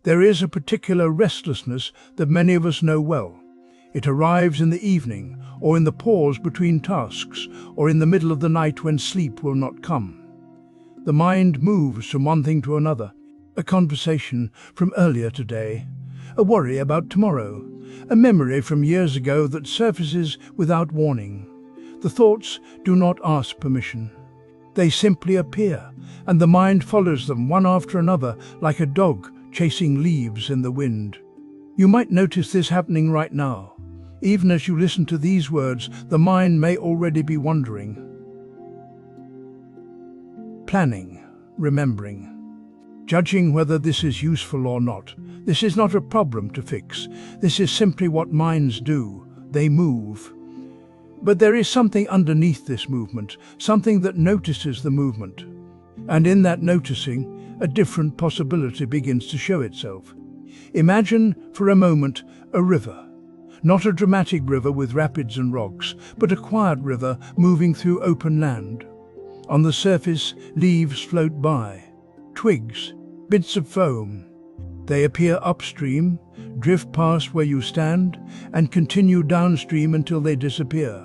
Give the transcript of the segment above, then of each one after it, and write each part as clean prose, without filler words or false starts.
There is a particular restlessness that many of us know well. It arrives in the evening, or in the pause between tasks, or in the middle of the night when sleep will not come. The mind moves from one thing to another, a conversation from earlier today, a worry about tomorrow, a memory from years ago that surfaces without warning. The thoughts do not ask permission. They simply appear, and the mind follows them one after another like a dog chasing leaves in the wind. You might notice this happening right now. Even as you listen to these words, the mind may already be wondering. Planning, remembering, judging whether this is useful or not. This is not a problem to fix. This is simply what minds do. They move. But there is something underneath this movement, something that notices the movement. And in that noticing, a different possibility begins to show itself. Imagine, for a moment, a river. Not a dramatic river with rapids and rocks, but a quiet river moving through open land. On the surface, leaves float by, twigs, bits of foam. They appear upstream, drift past where you stand, and continue downstream until they disappear.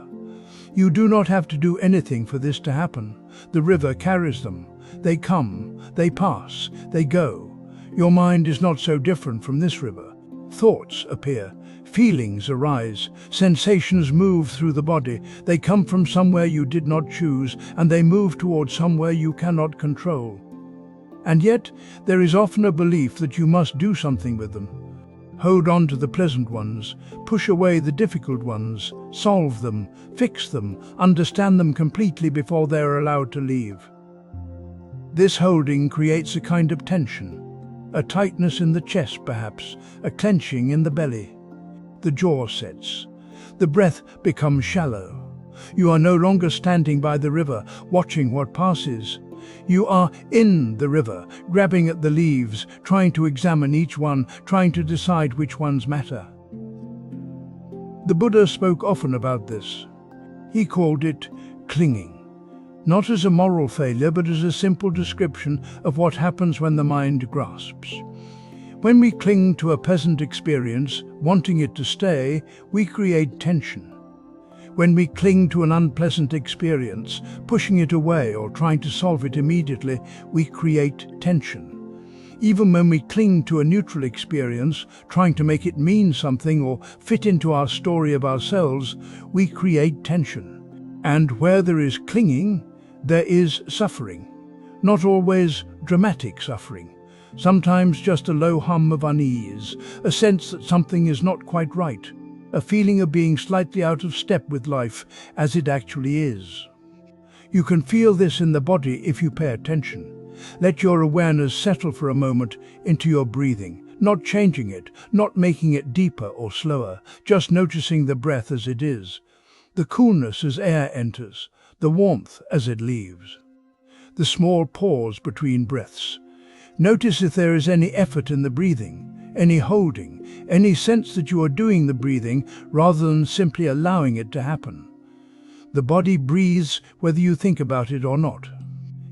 You do not have to do anything for this to happen. The river carries them. They come, they pass, they go. Your mind is not so different from this river. Thoughts appear, feelings arise, sensations move through the body. They come from somewhere you did not choose, and they move towards somewhere you cannot control. And yet, there is often a belief that you must do something with them. Hold on to the pleasant ones, push away the difficult ones, solve them, fix them, understand them completely before they are allowed to leave. This holding creates a kind of tension, a tightness in the chest perhaps, a clenching in the belly. The jaw sets. The breath becomes shallow. You are no longer standing by the river, watching what passes. You are in the river, grabbing at the leaves, trying to examine each one, trying to decide which ones matter. The Buddha spoke often about this. He called it clinging. Not as a moral failure, but as a simple description of what happens when the mind grasps. When we cling to a pleasant experience, wanting it to stay, we create tension. When we cling to an unpleasant experience, pushing it away or trying to solve it immediately, we create tension. Even when we cling to a neutral experience, trying to make it mean something or fit into our story of ourselves, we create tension. And where there is clinging, there is suffering. Not always dramatic suffering. Sometimes just a low hum of unease, a sense that something is not quite right, a feeling of being slightly out of step with life as it actually is. You can feel this in the body if you pay attention. Let your awareness settle for a moment into your breathing, not changing it, not making it deeper or slower, just noticing the breath as it is. The coolness as air enters, the warmth as it leaves. The small pause between breaths. Notice if there is any effort in the breathing, any holding, any sense that you are doing the breathing rather than simply allowing it to happen. The body breathes whether you think about it or not.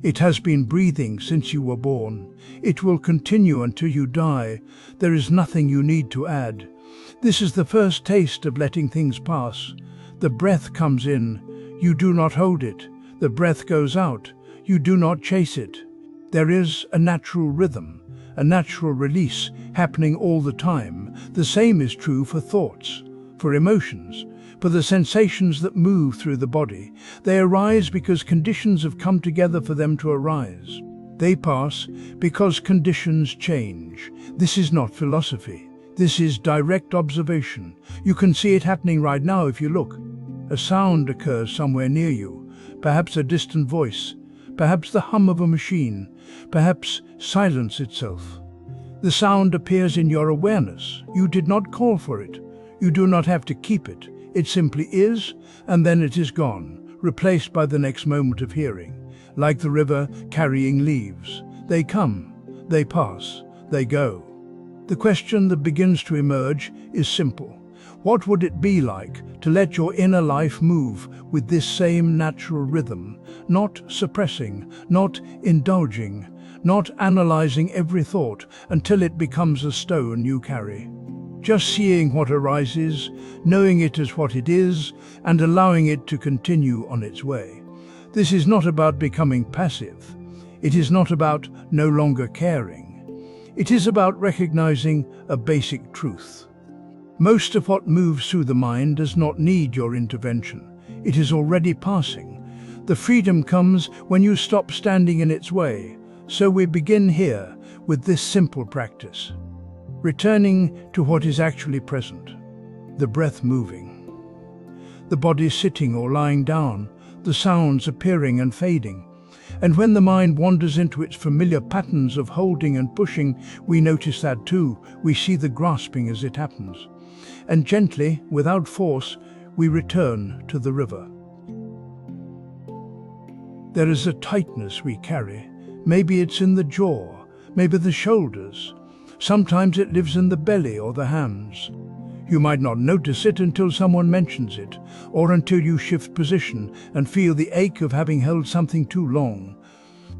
It has been breathing since you were born. It will continue until you die. There is nothing you need to add. This is the first taste of letting things pass. The breath comes in. You do not hold it. The breath goes out. You do not chase it. There is a natural rhythm, a natural release happening all the time. The same is true for thoughts, for emotions, for the sensations that move through the body. They arise because conditions have come together for them to arise. They pass because conditions change. This is not philosophy. This is direct observation. You can see it happening right now if you look. A sound occurs somewhere near you, perhaps a distant voice, perhaps the hum of a machine, perhaps silence itself. The sound appears in your awareness. You did not call for it. You do not have to keep it. It simply is, and then it is gone, replaced by the next moment of hearing. Like the river carrying leaves. They come, they pass, they go. The question that begins to emerge is simple. What would it be like to let your inner life move with this same natural rhythm, not suppressing, not indulging, not analyzing every thought until it becomes a stone you carry. Just seeing what arises, knowing it as what it is, and allowing it to continue on its way. This is not about becoming passive. It is not about no longer caring. It is about recognizing a basic truth. Most of what moves through the mind does not need your intervention. It is already passing. The freedom comes when you stop standing in its way. So we begin here with this simple practice. Returning to what is actually present. The breath moving. The body sitting or lying down. The sounds appearing and fading. And when the mind wanders into its familiar patterns of holding and pushing, we notice that too. We see the grasping as it happens. And gently, without force, we return to the river. There is a tightness we carry. Maybe it's in the jaw, maybe the shoulders. Sometimes it lives in the belly or the hands. You might not notice it until someone mentions it, or until you shift position and feel the ache of having held something too long.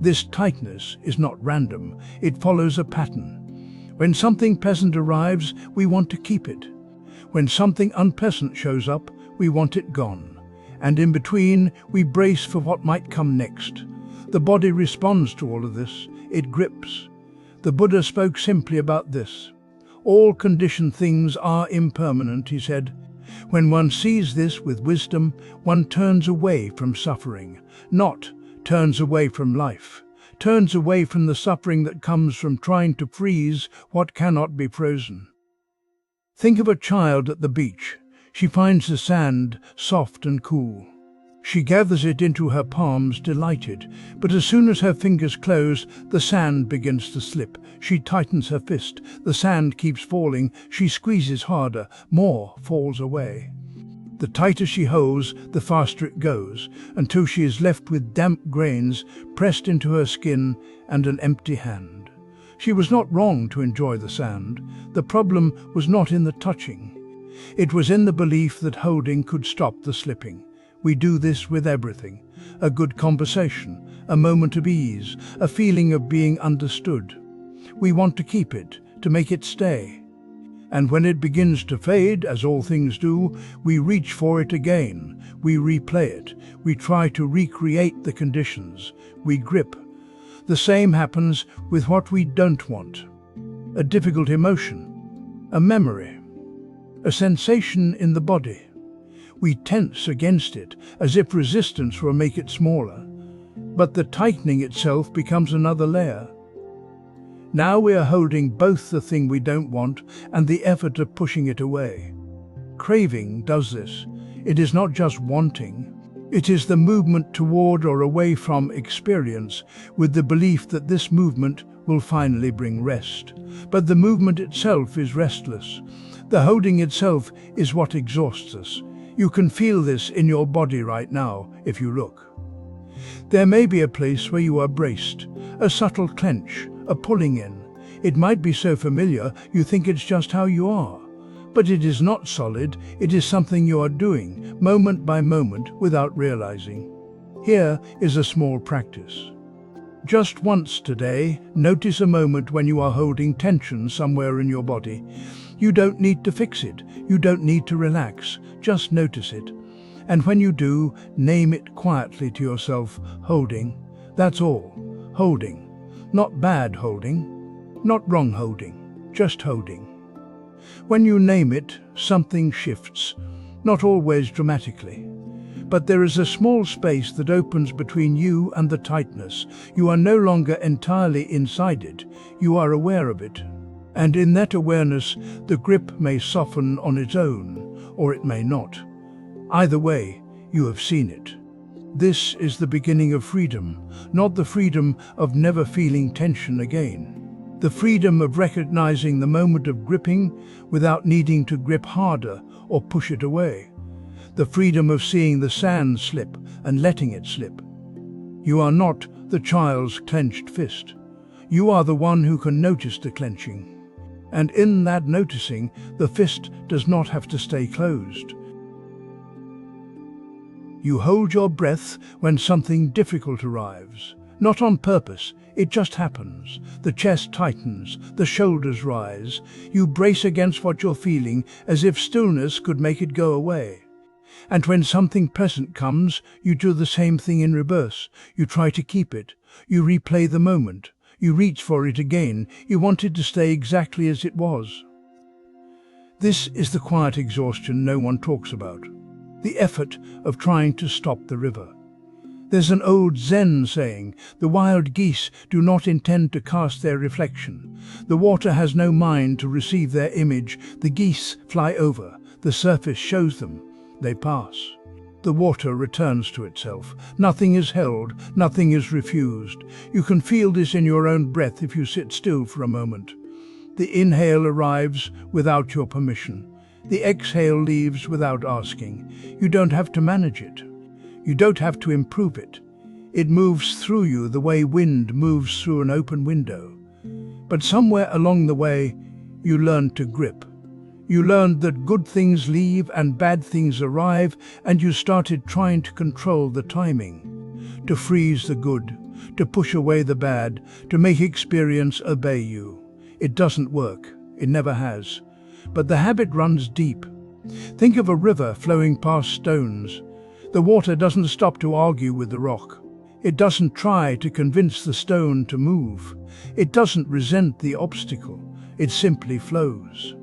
This tightness is not random, it follows a pattern. When something pleasant arrives, we want to keep it. When something unpleasant shows up, we want it gone. And in between, we brace for what might come next. The body responds to all of this, it grips. The Buddha spoke simply about this. All conditioned things are impermanent, he said. When one sees this with wisdom, one turns away from suffering, not turns away from life, turns away from the suffering that comes from trying to freeze what cannot be frozen. Think of a child at the beach. She finds the sand soft and cool. She gathers it into her palms, delighted, but as soon as her fingers close, the sand begins to slip. She tightens her fist. The sand keeps falling. She squeezes harder. More falls away. The tighter she holds, the faster it goes, until she is left with damp grains pressed into her skin and an empty hand. She was not wrong to enjoy the sand. The problem was not in the touching. It was in the belief that holding could stop the slipping. We do this with everything. A good conversation, a moment of ease, a feeling of being understood. We want to keep it, to make it stay. And when it begins to fade, as all things do, we reach for it again. We replay it. We try to recreate the conditions. We grip. The same happens with what we don't want. A difficult emotion, a memory, a sensation in the body. We tense against it, as if resistance will make it smaller. But the tightening itself becomes another layer. Now we are holding both the thing we don't want and the effort of pushing it away. Craving does this. It is not just wanting. It is the movement toward or away from experience, with the belief that this movement will finally bring rest. But the movement itself is restless. The holding itself is what exhausts us. You can feel this in your body right now, if you look. There may be a place where you are braced, a subtle clench, a pulling in. It might be so familiar you think it's just how you are. But it is not solid, it is something you are doing, moment by moment, without realizing. Here is a small practice. Just once today, notice a moment when you are holding tension somewhere in your body. You don't need to fix it, you don't need to relax, just notice it. And when you do, name it quietly to yourself, holding. That's all, holding. Not bad holding, not wrong holding, just holding. When you name it, something shifts, not always dramatically. But there is a small space that opens between you and the tightness. You are no longer entirely inside it, you are aware of it. And in that awareness, the grip may soften on its own, or it may not. Either way, you have seen it. This is the beginning of freedom, not the freedom of never feeling tension again. The freedom of recognizing the moment of gripping without needing to grip harder or push it away. The freedom of seeing the sand slip and letting it slip. You are not the child's clenched fist. You are the one who can notice the clenching. And in that noticing, the fist does not have to stay closed. You hold your breath when something difficult arrives. Not on purpose, it just happens. The chest tightens, the shoulders rise. You brace against what you're feeling as if stillness could make it go away. And when something pleasant comes, you do the same thing in reverse. You try to keep it. You replay the moment. You reach for it again. You want it to stay exactly as it was. This is the quiet exhaustion no one talks about. The effort of trying to stop the river. There's an old Zen saying, the wild geese do not intend to cast their reflection. The water has no mind to receive their image. The geese fly over. The surface shows them. They pass. The water returns to itself. Nothing is held, nothing is refused. You can feel this in your own breath if you sit still for a moment. The inhale arrives without your permission. The exhale leaves without asking. You don't have to manage it. You don't have to improve it. It moves through you the way wind moves through an open window. But somewhere along the way, you learned to grip. You learned that good things leave and bad things arrive, and you started trying to control the timing, to freeze the good, to push away the bad, to make experience obey you. It doesn't work. It never has. But the habit runs deep. Think of a river flowing past stones. The water doesn't stop to argue with the rock. It doesn't try to convince the stone to move. It doesn't resent the obstacle. It simply flows.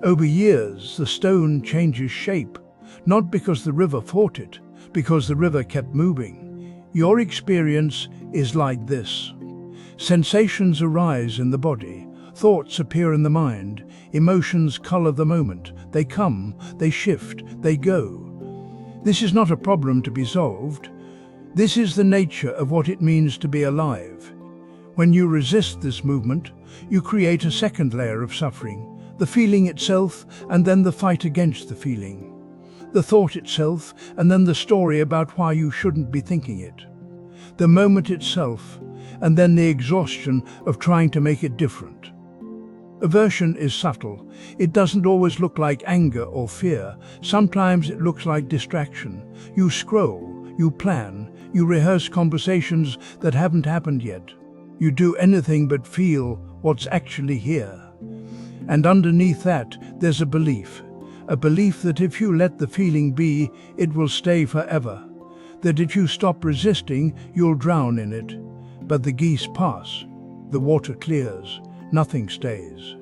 Over years, the stone changes shape, not because the river fought it, because the river kept moving. Your experience is like this. Sensations arise in the body, thoughts appear in the mind, emotions color the moment. They come, they shift, they go. This is not a problem to be solved. This is the nature of what it means to be alive. When you resist this movement, you create a second layer of suffering. The feeling itself, and then the fight against the feeling. The thought itself, and then the story about why you shouldn't be thinking it. The moment itself, and then the exhaustion of trying to make it different. Aversion is subtle. It doesn't always look like anger or fear. Sometimes it looks like distraction. You scroll, you plan, you rehearse conversations that haven't happened yet. You do anything but feel what's actually here. And underneath that, there's a belief that if you let the feeling be, it will stay forever. That if you stop resisting, you'll drown in it. But the geese pass, the water clears, nothing stays.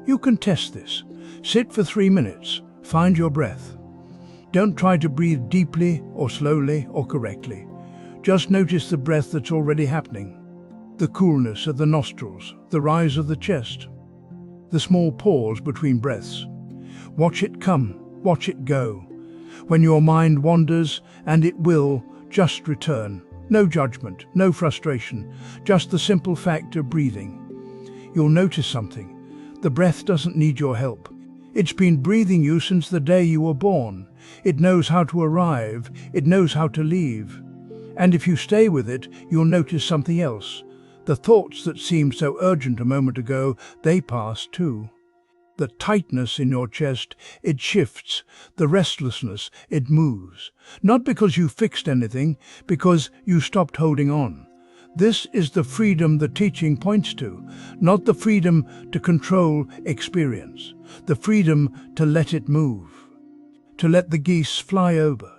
You can test this. Sit for 3 minutes, find your breath. Don't try to breathe deeply or slowly or correctly. Just notice the breath that's already happening. The coolness of the nostrils, the rise of the chest. The small pause between breaths. Watch it come, watch it go. When your mind wanders, and it will, just return. No judgment, no frustration, just the simple fact of breathing. You'll notice something. The breath doesn't need your help. It's been breathing you since the day you were born. It knows how to arrive, it knows how to leave. And if you stay with it, you'll notice something else. The thoughts that seemed so urgent a moment ago, they pass too. The tightness in your chest, it shifts. The restlessness, it moves. Not because you fixed anything, because you stopped holding on. This is the freedom the teaching points to, not the freedom to control experience, the freedom to let it move, to let the geese fly over,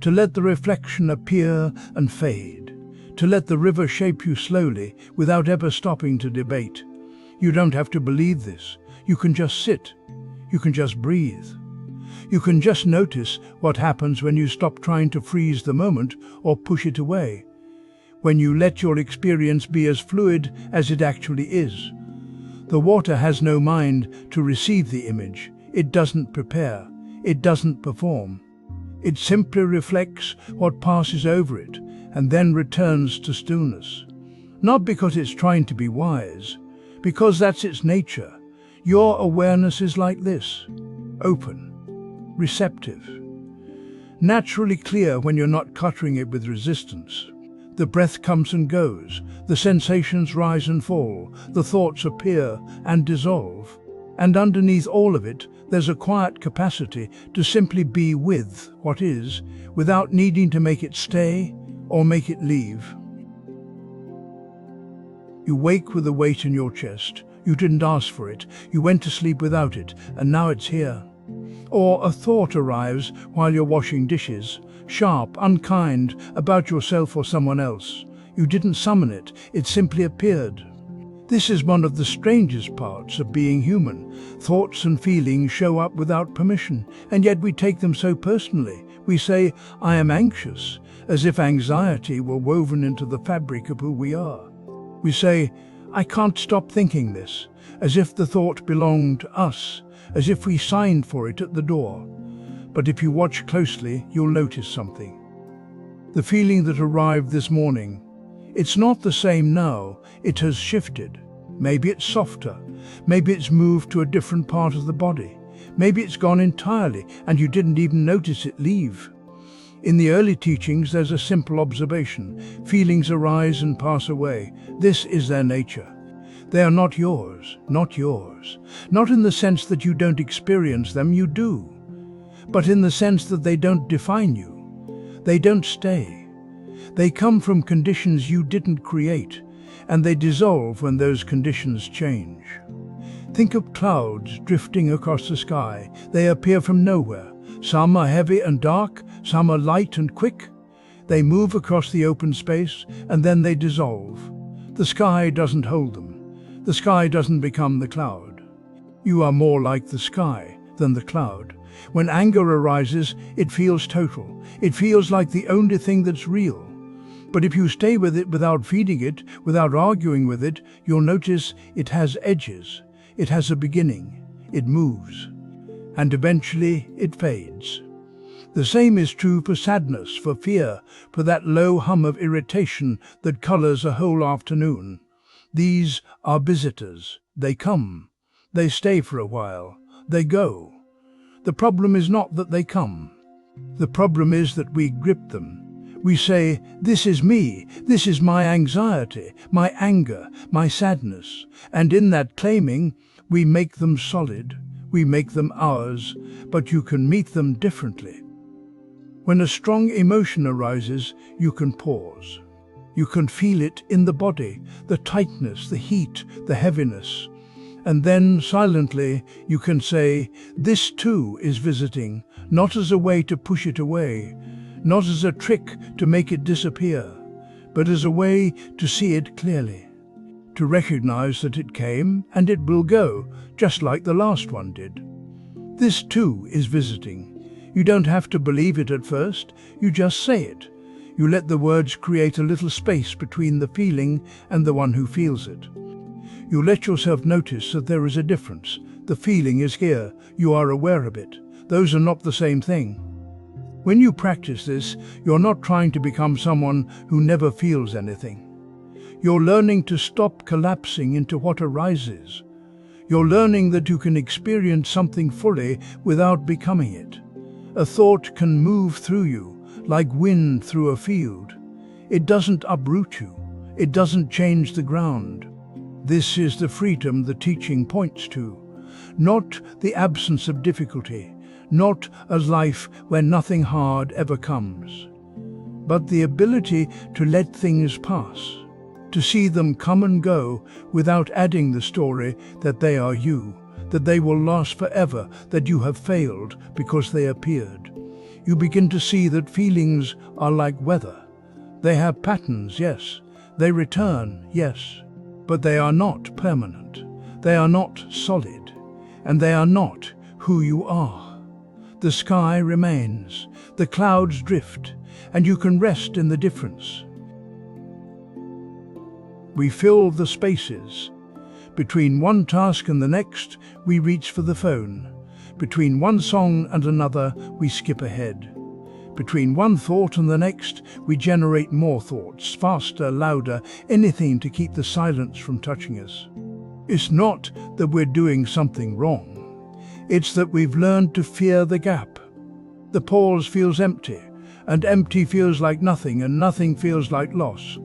to let the reflection appear and fade. To let the river shape you slowly without ever stopping to debate. You don't have to believe this. You can just sit. You can just breathe. You can just notice what happens when you stop trying to freeze the moment or push it away. When you let your experience be as fluid as it actually is. The water has no mind to receive the image. It doesn't prepare. It doesn't perform. It simply reflects what passes over it and then returns to stillness. Not because it's trying to be wise, because that's its nature. Your awareness is like this, open, receptive, naturally clear when you're not cluttering it with resistance. The breath comes and goes, the sensations rise and fall, the thoughts appear and dissolve. And underneath all of it, there's a quiet capacity to simply be with what is, without needing to make it stay or make it leave. You wake with a weight in your chest. You didn't ask for it. You went to sleep without it, and now it's here. Or a thought arrives while you're washing dishes, sharp, unkind, about yourself or someone else. You didn't summon it, it simply appeared. This is one of the strangest parts of being human. Thoughts and feelings show up without permission, and yet we take them so personally. We say, "I am anxious," as if anxiety were woven into the fabric of who we are. We say, "I can't stop thinking this," as if the thought belonged to us, as if we signed for it at the door. But if you watch closely, you'll notice something. The feeling that arrived this morning, it's not the same now, it has shifted. Maybe it's softer, maybe it's moved to a different part of the body, maybe it's gone entirely and you didn't even notice it leave. In the early teachings there's a simple observation: feelings arise and pass away. This is their nature. They are not yours, not yours. Not in the sense that you don't experience them, you do. But in the sense that they don't define you. They don't stay. They come from conditions you didn't create, and they dissolve when those conditions change. Think of clouds drifting across the sky. They appear from nowhere. Some are heavy and dark, some are light and quick. They move across the open space, and then they dissolve. The sky doesn't hold them. The sky doesn't become the cloud. You are more like the sky than the cloud. When anger arises, it feels total. It feels like the only thing that's real. But if you stay with it without feeding it, without arguing with it, you'll notice it has edges. It has a beginning. It moves. And eventually it fades. The same is true for sadness, for fear, for that low hum of irritation that colors a whole afternoon. These are visitors. They come. They stay for a while. They go. The problem is not that they come. The problem is that we grip them. We say, "This is me, this is my anxiety, my anger, my sadness." And in that claiming, we make them solid, we make them ours, but you can meet them differently. When a strong emotion arises, you can pause. You can feel it in the body, the tightness, the heat, the heaviness. And then, silently, you can say, "This too is visiting," not as a way to push it away, not as a trick to make it disappear, but as a way to see it clearly, to recognize that it came and it will go, just like the last one did. This too is visiting. You don't have to believe it at first, you just say it. You let the words create a little space between the feeling and the one who feels it. You let yourself notice that there is a difference. The feeling is here, you are aware of it. Those are not the same thing. When you practice this, you're not trying to become someone who never feels anything. You're learning to stop collapsing into what arises. You're learning that you can experience something fully without becoming it. A thought can move through you, like wind through a field. It doesn't uproot you. It doesn't change the ground. This is the freedom the teaching points to. Not the absence of difficulty, not a life where nothing hard ever comes, but the ability to let things pass, to see them come and go without adding the story that they are you, that they will last forever, that you have failed because they appeared. You begin to see that feelings are like weather. They have patterns, yes. They return, yes. But they are not permanent. They are not solid. And they are not who you are. The sky remains. The clouds drift. And you can rest in the difference. We fill the spaces. Between one task and the next, we reach for the phone. Between one song and another, we skip ahead. Between one thought and the next, we generate more thoughts, faster, louder, anything to keep the silence from touching us. It's not that we're doing something wrong. It's that we've learned to fear the gap. The pause feels empty, and empty feels like nothing, and nothing feels like loss.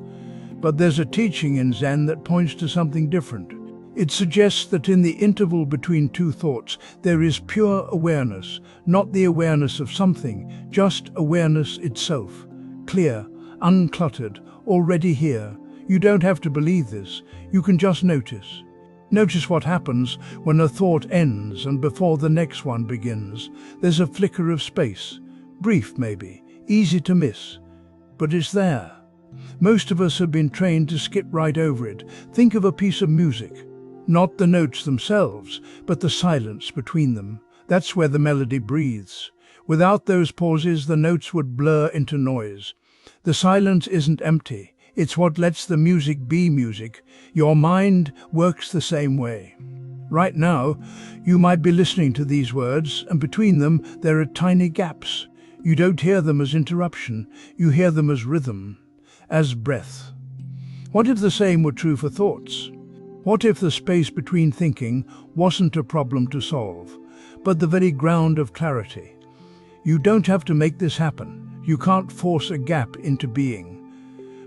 But there's a teaching in Zen that points to something different. It suggests that in the interval between two thoughts, there is pure awareness, not the awareness of something, just awareness itself, clear, uncluttered, already here. You don't have to believe this, you can just notice. Notice what happens when a thought ends and before the next one begins. There's a flicker of space, brief maybe, easy to miss, but it's there. Most of us have been trained to skip right over it. Think of a piece of music. Not the notes themselves, but the silence between them. That's where the melody breathes. Without those pauses, the notes would blur into noise. The silence isn't empty. It's what lets the music be music. Your mind works the same way. Right now, you might be listening to these words, and between them there are tiny gaps. You don't hear them as interruption, you hear them as rhythm, as breath. What if the same were true for thoughts? What if the space between thinking wasn't a problem to solve, but the very ground of clarity? You don't have to make this happen. You can't force a gap into being.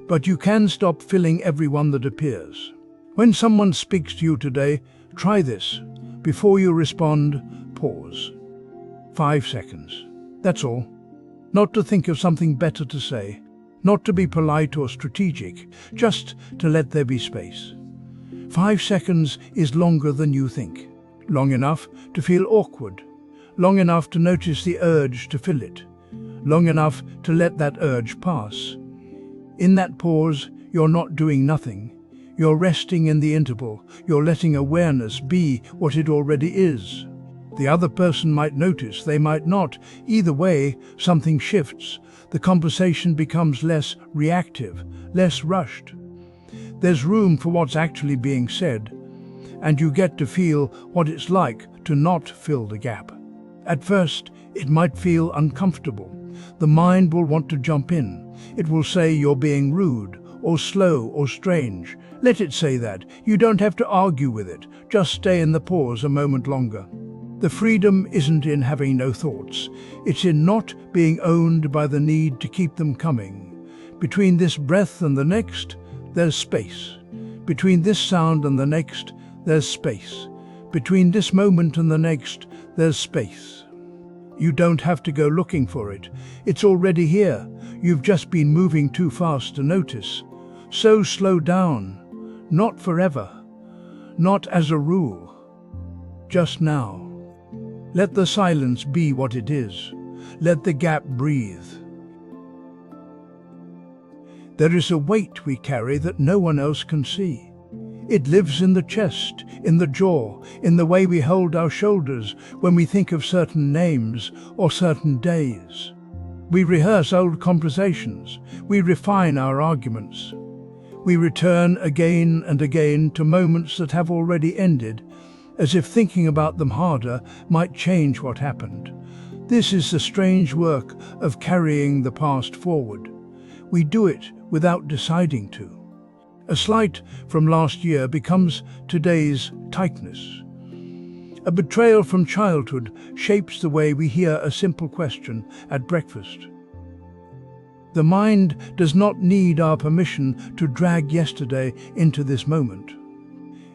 But you can stop filling everyone that appears. When someone speaks to you today, try this. Before you respond, pause. 5 seconds. That's all. Not to think of something better to say, not to be polite or strategic, just to let there be space. 5 seconds is longer than you think. Long enough to feel awkward. Long enough to notice the urge to fill it. Long enough to let that urge pass. In that pause, you're not doing nothing. You're resting in the interval. You're letting awareness be what it already is. The other person might notice, they might not. Either way, something shifts. The conversation becomes less reactive, less rushed. There's room for what's actually being said, and you get to feel what it's like to not fill the gap. At first, it might feel uncomfortable. The mind will want to jump in. It will say you're being rude, or slow, or strange. Let it say that. You don't have to argue with it. Just stay in the pause a moment longer. The freedom isn't in having no thoughts. It's in not being owned by the need to keep them coming. Between this breath and the next, there's space. Between this sound and the next, there's space. Between this moment and the next, there's space. You don't have to go looking for it. It's already here. You've just been moving too fast to notice. So slow down. Not forever. Not as a rule. Just now. Let the silence be what it is. Let the gap breathe. There is a weight we carry that no one else can see. It lives in the chest, in the jaw, in the way we hold our shoulders when we think of certain names or certain days. We rehearse old conversations. We refine our arguments. We return again and again to moments that have already ended, as if thinking about them harder might change what happened. This is the strange work of carrying the past forward. We do it without deciding to. A slight from last year becomes today's tightness. A betrayal from childhood shapes the way we hear a simple question at breakfast. The mind does not need our permission to drag yesterday into this moment.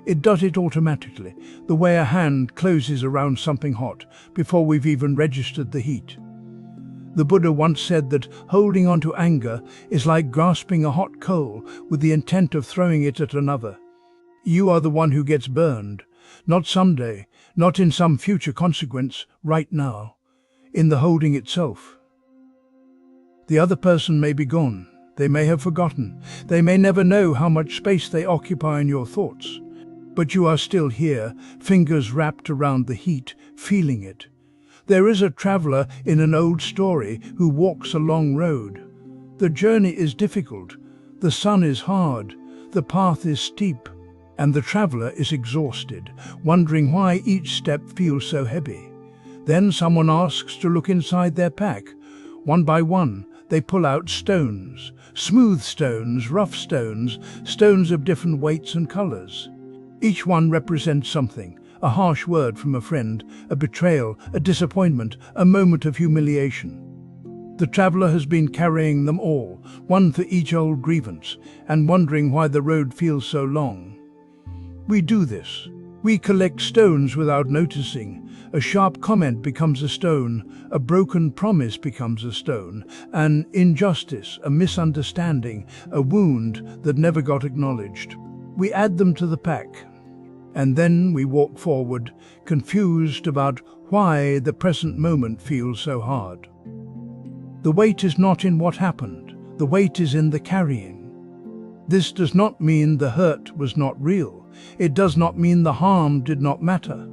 It does it automatically, the way a hand closes around something hot before we've even registered the heat. The Buddha once said that holding on to anger is like grasping a hot coal with the intent of throwing it at another. You are the one who gets burned, not someday, not in some future consequence, right now, in the holding itself. The other person may be gone, they may have forgotten, they may never know how much space they occupy in your thoughts. But you are still here, fingers wrapped around the heat, feeling it. There is a traveler in an old story who walks a long road. The journey is difficult, the sun is hard, the path is steep, and the traveler is exhausted, wondering why each step feels so heavy. Then someone asks to look inside their pack. One by one, they pull out stones, smooth stones, rough stones, stones of different weights and colors. Each one represents something, a harsh word from a friend, a betrayal, a disappointment, a moment of humiliation. The traveler has been carrying them all, one for each old grievance, and wondering why the road feels so long. We do this. We collect stones without noticing. A sharp comment becomes a stone, a broken promise becomes a stone, an injustice, a misunderstanding, a wound that never got acknowledged. We add them to the pack, and then we walk forward, confused about why the present moment feels so hard. The weight is not in what happened, the weight is in the carrying. This does not mean the hurt was not real. It does not mean the harm did not matter.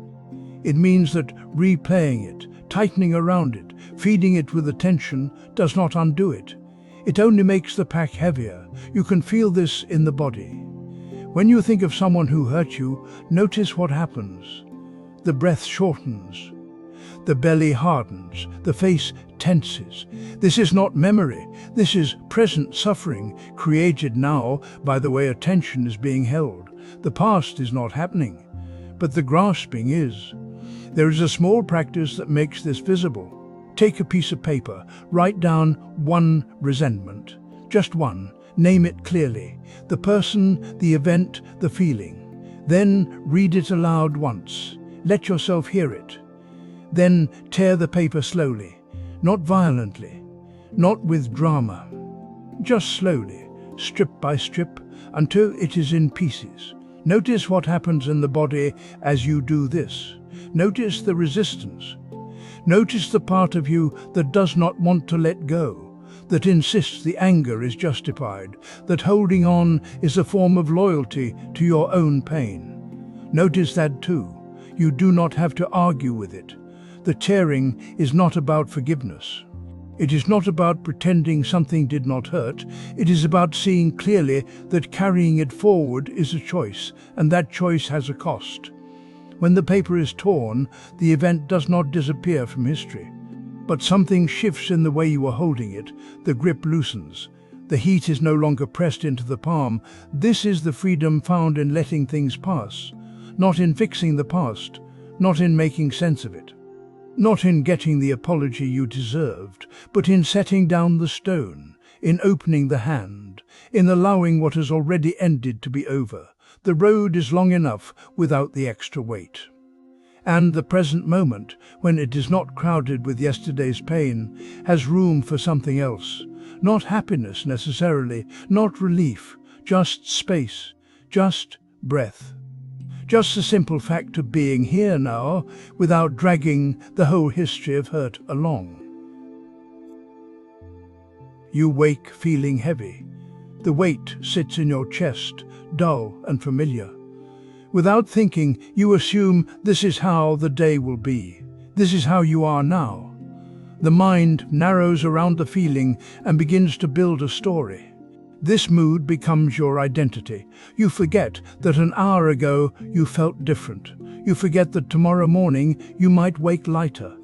It means that replaying it, tightening around it, feeding it with attention does not undo it. It only makes the pack heavier. You can feel this in the body. When you think of someone who hurt you, notice what happens. The breath shortens. The belly hardens. The face tenses. This is not memory. This is present suffering, created now by the way attention is being held. The past is not happening, but the grasping is. There is a small practice that makes this visible. Take a piece of paper, write down one resentment, just one, name it clearly, the person, the event, the feeling. Then read it aloud once. Let yourself hear it. Then tear the paper slowly, not violently, not with drama, just slowly, strip by strip, until it is in pieces. Notice what happens in the body as you do this. Notice the resistance. Notice the part of you that does not want to let go, that insists the anger is justified, that holding on is a form of loyalty to your own pain. Notice that too. You do not have to argue with it. The tearing is not about forgiveness. It is not about pretending something did not hurt. It is about seeing clearly that carrying it forward is a choice, and that choice has a cost. When the paper is torn, the event does not disappear from history, but something shifts in the way you are holding it. The grip loosens. The heat is no longer pressed into the palm. This is the freedom found in letting things pass, not in fixing the past, not in making sense of it. Not in getting the apology you deserved, but in setting down the stone, in opening the hand, in allowing what has already ended to be over. The road is long enough without the extra weight. And the present moment, when it is not crowded with yesterday's pain, has room for something else. Not happiness necessarily, not relief, just space, just breath. Just the simple fact of being here now, without dragging the whole history of hurt along. You wake feeling heavy. The weight sits in your chest, dull and familiar. Without thinking, you assume this is how the day will be. This is how you are now. The mind narrows around the feeling and begins to build a story. This mood becomes your identity. You forget that an hour ago you felt different. You forget that tomorrow morning you might wake lighter.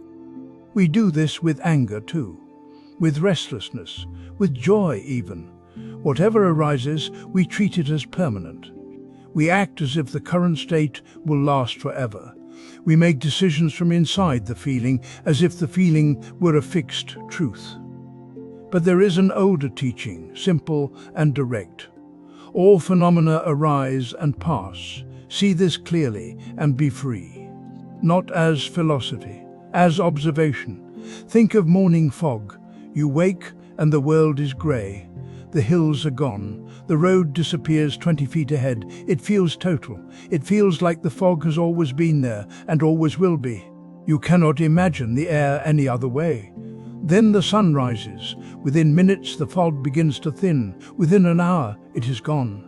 We do this with anger too, with restlessness, with joy even. Whatever arises, we treat it as permanent. We act as if the current state will last forever. We make decisions from inside the feeling, as if the feeling were a fixed truth. But there is an older teaching, simple and direct. All phenomena arise and pass. See this clearly and be free. Not as philosophy, as observation. Think of morning fog. You wake and the world is grey. The hills are gone. The road disappears 20 feet ahead. It feels total. It feels like the fog has always been there and always will be. You cannot imagine the air any other way. Then the sun rises. Within minutes the fog begins to thin. Within an hour it is gone.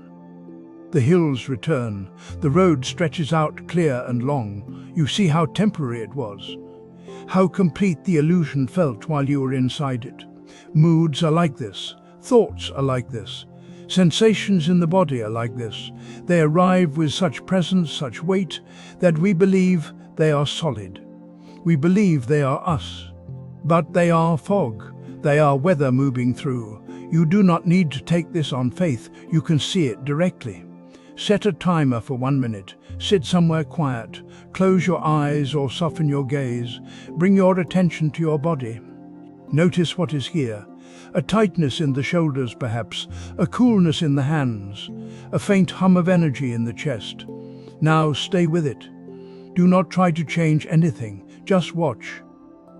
The hills return. The road stretches out clear and long. You see how temporary it was. How complete the illusion felt while you were inside it. Moods are like this. Thoughts are like this. Sensations in the body are like this. They arrive with such presence, such weight, that we believe they are solid. We believe they are us. But they are fog. They are weather moving through. You do not need to take this on faith. You can see it directly. Set a timer for 1 minute. Sit somewhere quiet. Close your eyes or soften your gaze. Bring your attention to your body. Notice what is here. A tightness in the shoulders perhaps, a coolness in the hands, a faint hum of energy in the chest. Now stay with it. Do not try to change anything, just watch.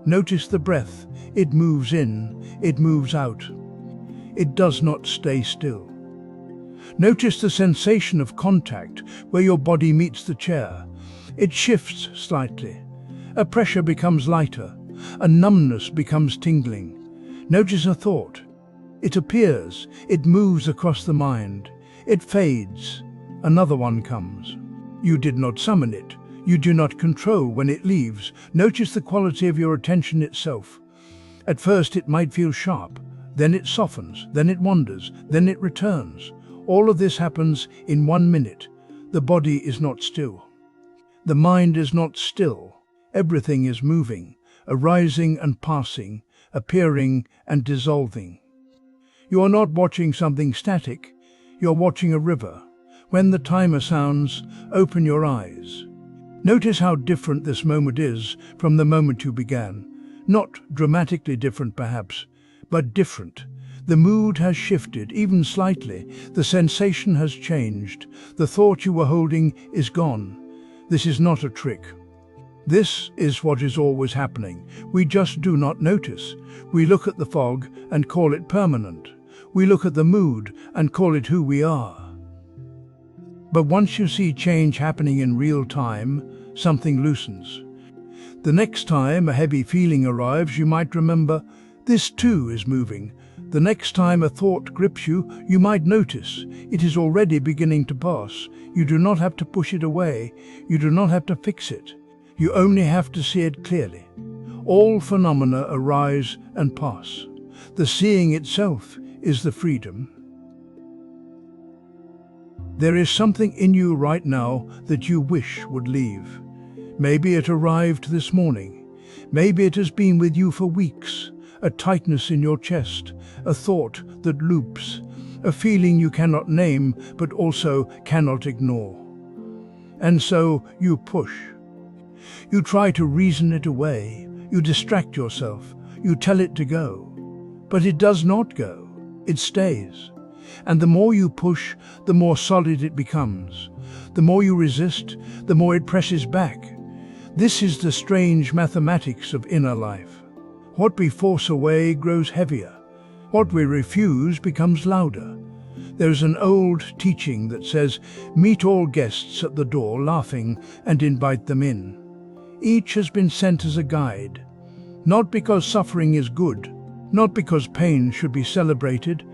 Notice the breath. It moves in, it moves out. It does not stay still. Notice the sensation of contact where your body meets the chair. It shifts slightly. A pressure becomes lighter. A numbness becomes tingling. Notice a thought. It appears. It moves across the mind. It fades. Another one comes. You did not summon it. You do not control when it leaves. Notice the quality of your attention itself. At first it might feel sharp. Then it softens. Then it wanders. Then it returns. All of this happens in 1 minute. The body is not still. The mind is not still. Everything is moving, arising and passing, appearing and dissolving. You are not watching something static. You are watching a river. When the timer sounds, open your eyes. Notice how different this moment is from the moment you began. Not dramatically different perhaps, but different. The mood has shifted, even slightly. The sensation has changed. The thought you were holding is gone. This is not a trick. This is what is always happening. We just do not notice. We look at the fog and call it permanent. We look at the mood and call it who we are. But once you see change happening in real time, something loosens. The next time a heavy feeling arrives, you might remember, this too is moving. The next time a thought grips you, you might notice it is already beginning to pass. You do not have to push it away. You do not have to fix it. You only have to see it clearly. All phenomena arise and pass. The seeing itself is the freedom. There is something in you right now that you wish would leave. Maybe it arrived this morning. Maybe it has been with you for weeks. A tightness in your chest, a thought that loops, a feeling you cannot name but also cannot ignore. And so you push. You try to reason it away. You distract yourself. You tell it to go. But it does not go. It stays. And the more you push, the more solid it becomes. The more you resist, the more it presses back. This is the strange mathematics of inner life. What we force away grows heavier. What we refuse becomes louder. There's an old teaching that says, meet all guests at the door laughing and invite them in. Each has been sent as a guide. Not because suffering is good, not because pain should be celebrated,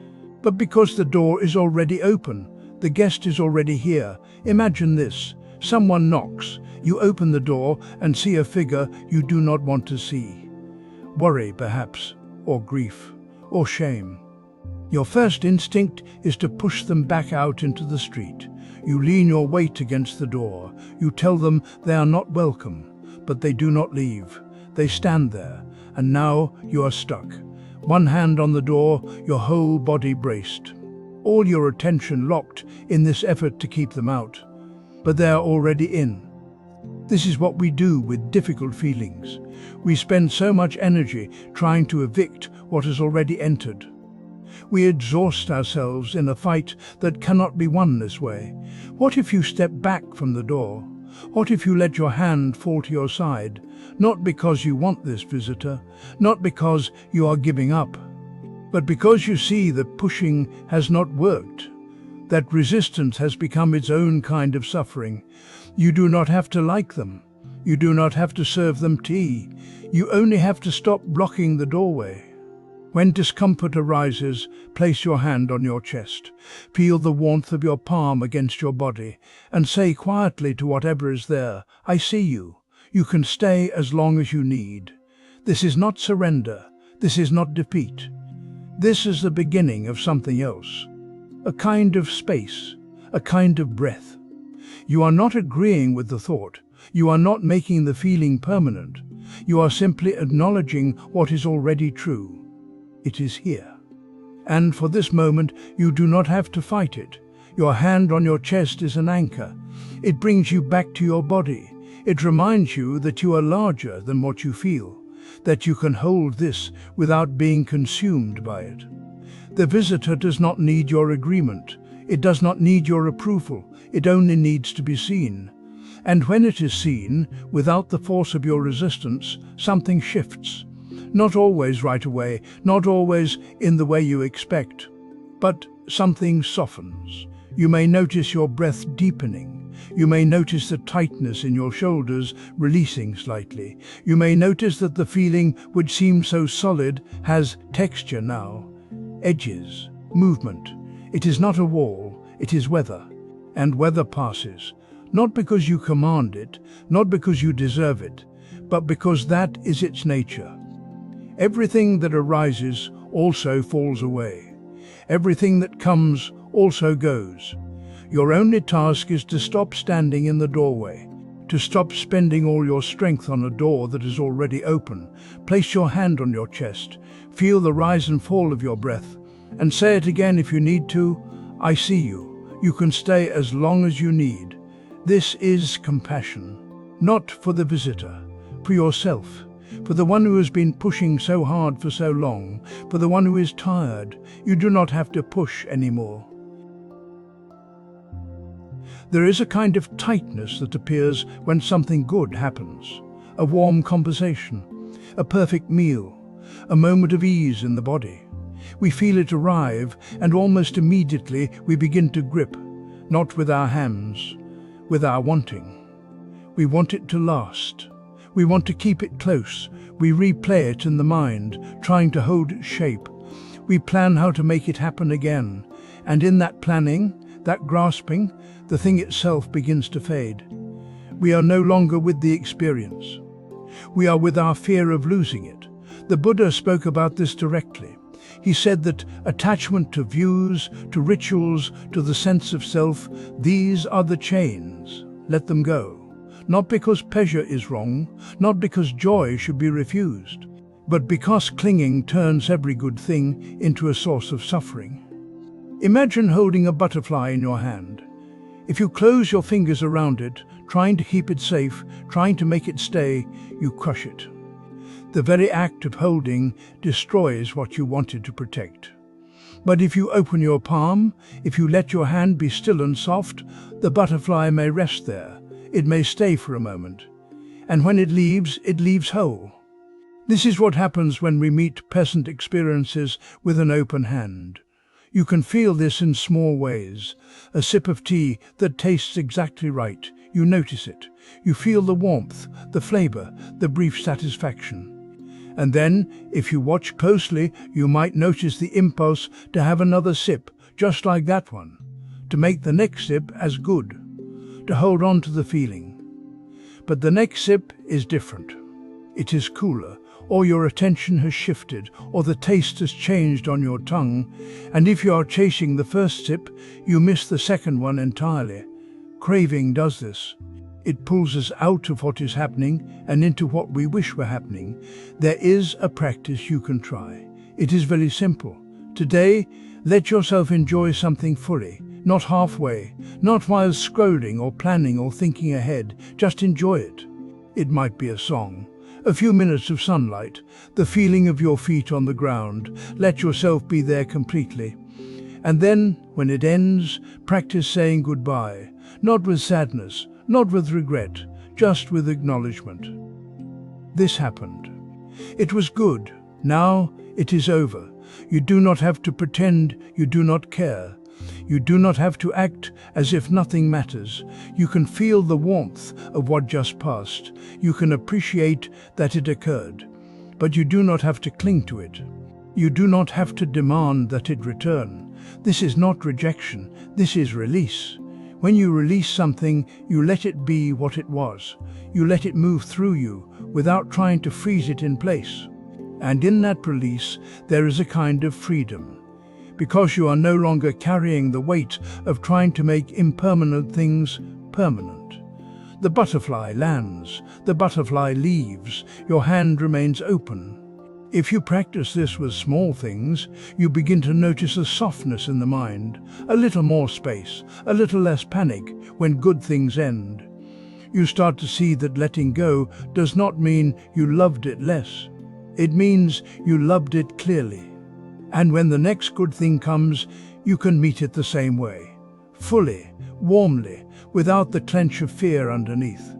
but because the door is already open. The guest is already here. Imagine this. Someone knocks. You open the door and see a figure you do not want to see. Worry, perhaps, or grief, or shame. Your first instinct is to push them back out into the street. You lean your weight against the door. You tell them they are not welcome, but they do not leave. They stand there, and now you are stuck. One hand on the door, your whole body braced. All your attention locked in this effort to keep them out. But they are already in. This is what we do with difficult feelings. We spend so much energy trying to evict what has already entered. We exhaust ourselves in a fight that cannot be won this way. What if you step back from the door? What if you let your hand fall to your side? Not because you want this visitor, not because you are giving up, but because you see that pushing has not worked, that resistance has become its own kind of suffering. You do not have to like them. You do not have to serve them tea. You only have to stop blocking the doorway. When discomfort arises, place your hand on your chest. Feel the warmth of your palm against your body and say quietly to whatever is there, I see you. You can stay as long as you need. This is not surrender. This is not defeat. This is the beginning of something else. A kind of space, a kind of breath. You are not agreeing with the thought. You are not making the feeling permanent. You are simply acknowledging what is already true. It is here. And for this moment, you do not have to fight it. Your hand on your chest is an anchor. It brings you back to your body. It reminds you that you are larger than what you feel, that you can hold this without being consumed by it. The visitor does not need your agreement. It does not need your approval. It only needs to be seen. And when it is seen, without the force of your resistance, something shifts. Not always right away, not always in the way you expect, but something softens. You may notice your breath deepening. You may notice the tightness in your shoulders releasing slightly. You may notice that the feeling which seemed so solid has texture now, edges, movement. It is not a wall, it is weather. And weather passes, not because you command it, not because you deserve it, but because that is its nature. Everything that arises also falls away. Everything that comes also goes. Your only task is to stop standing in the doorway, to stop spending all your strength on a door that is already open. Place your hand on your chest, feel the rise and fall of your breath, and say it again if you need to. I see you. You can stay as long as you need. This is compassion, not for the visitor, for yourself, for the one who has been pushing so hard for so long, for the one who is tired. You do not have to push anymore. There is a kind of tightness that appears when something good happens. A warm conversation, a perfect meal, a moment of ease in the body. We feel it arrive, and almost immediately we begin to grip, not with our hands, with our wanting. We want it to last. We want to keep it close. We replay it in the mind, trying to hold its shape. We plan how to make it happen again, and in that planning, that grasping, the thing itself begins to fade. We are no longer with the experience. We are with our fear of losing it. The Buddha spoke about this directly. He said that attachment to views, to rituals, to the sense of self, these are the chains. Let them go. Not because pleasure is wrong, not because joy should be refused, but because clinging turns every good thing into a source of suffering. Imagine holding a butterfly in your hand. If you close your fingers around it, trying to keep it safe, trying to make it stay, you crush it. The very act of holding destroys what you wanted to protect. But if you open your palm, if you let your hand be still and soft, the butterfly may rest there. It may stay for a moment. And when it leaves whole. This is what happens when we meet present experiences with an open hand. You can feel this in small ways. A sip of tea that tastes exactly right. You notice it. You feel the warmth, the flavor, the brief satisfaction. And then, if you watch closely, you might notice the impulse to have another sip, just like that one. To make the next sip as good. To hold on to the feeling. But the next sip is different. It is cooler, or your attention has shifted, or the taste has changed on your tongue, and if you are chasing the first sip, you miss the second one entirely. Craving does this. It pulls us out of what is happening and into what we wish were happening. There is a practice you can try. It is very simple. Today, let yourself enjoy something fully, not halfway, not while scrolling or planning or thinking ahead. Just enjoy it. It might be a song, a few minutes of sunlight, the feeling of your feet on the ground. Let yourself be there completely. And then, when it ends, practice saying goodbye, not with sadness, not with regret, just with acknowledgement. This happened. It was good. Now it is over. You do not have to pretend you do not care. You do not have to act as if nothing matters. You can feel the warmth of what just passed. You can appreciate that it occurred. But you do not have to cling to it. You do not have to demand that it return. This is not rejection. This is release. When you release something, you let it be what it was. You let it move through you without trying to freeze it in place. And in that release, there is a kind of freedom. Because you are no longer carrying the weight of trying to make impermanent things permanent. The butterfly lands, the butterfly leaves, your hand remains open. If you practice this with small things, you begin to notice a softness in the mind, a little more space, a little less panic when good things end. You start to see that letting go does not mean you loved it less. It means you loved it clearly. And when the next good thing comes, you can meet it the same way, fully, warmly, without the clench of fear underneath.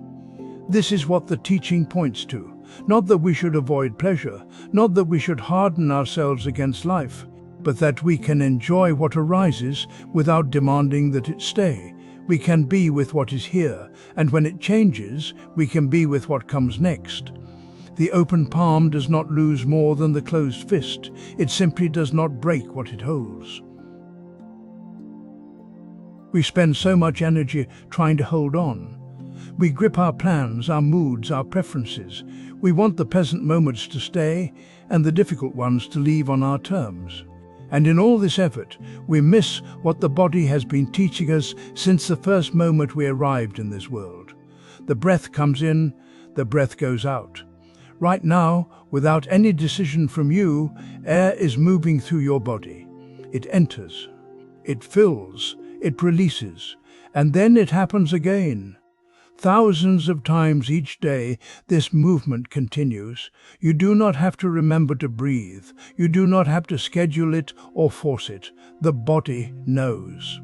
This is what the teaching points to. Not that we should avoid pleasure, not that we should harden ourselves against life, but that we can enjoy what arises without demanding that it stay. We can be with what is here, and when it changes, we can be with what comes next. The open palm does not lose more than the closed fist. It simply does not break what it holds. We spend so much energy trying to hold on. We grip our plans, our moods, our preferences. We want the pleasant moments to stay and the difficult ones to leave on our terms. And in all this effort, we miss what the body has been teaching us since the first moment we arrived in this world. The breath comes in, the breath goes out. Right now, without any decision from you, air is moving through your body. It enters, it fills, it releases, and then it happens again. Thousands of times each day, this movement continues. You do not have to remember to breathe. You do not have to schedule it or force it. The body knows.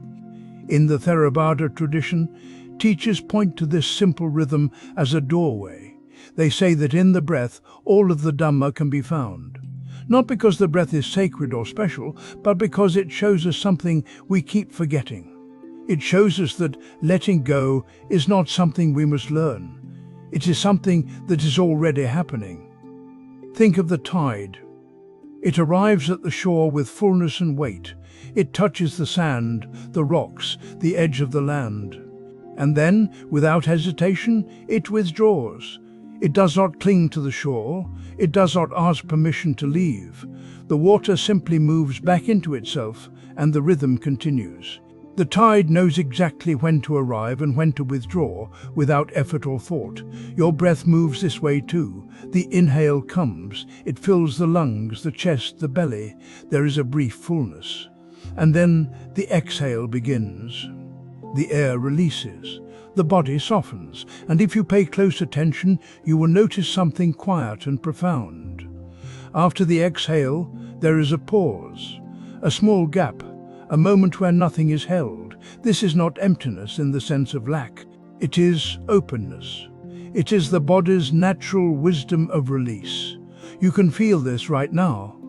In the Theravada tradition, teachers point to this simple rhythm as a doorway. They say that in the breath, all of the Dhamma can be found. Not because the breath is sacred or special, but because it shows us something we keep forgetting. It shows us that letting go is not something we must learn. It is something that is already happening. Think of the tide. It arrives at the shore with fullness and weight. It touches the sand, the rocks, the edge of the land. And then, without hesitation, it withdraws. It does not cling to the shore. It does not ask permission to leave. The water simply moves back into itself, and the rhythm continues. The tide knows exactly when to arrive and when to withdraw, without effort or thought. Your breath moves this way too. The inhale comes. It fills the lungs, the chest, the belly. There is a brief fullness. And then the exhale begins. The air releases. The body softens, and if you pay close attention, you will notice something quiet and profound. After the exhale, there is a pause, a small gap, a moment where nothing is held. This is not emptiness in the sense of lack. It is openness. It is the body's natural wisdom of release. You can feel this right now.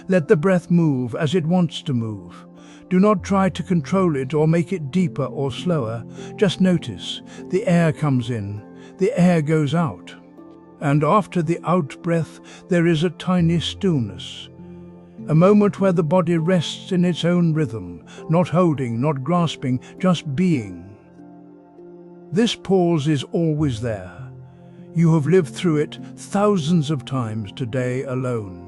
Let the breath move as it wants to move. Do not try to control it or make it deeper or slower. Just notice. The air comes in, the air goes out. And after the out-breath, there is a tiny stillness. A moment where the body rests in its own rhythm, not holding, not grasping, just being. This pause is always there. You have lived through it thousands of times today alone.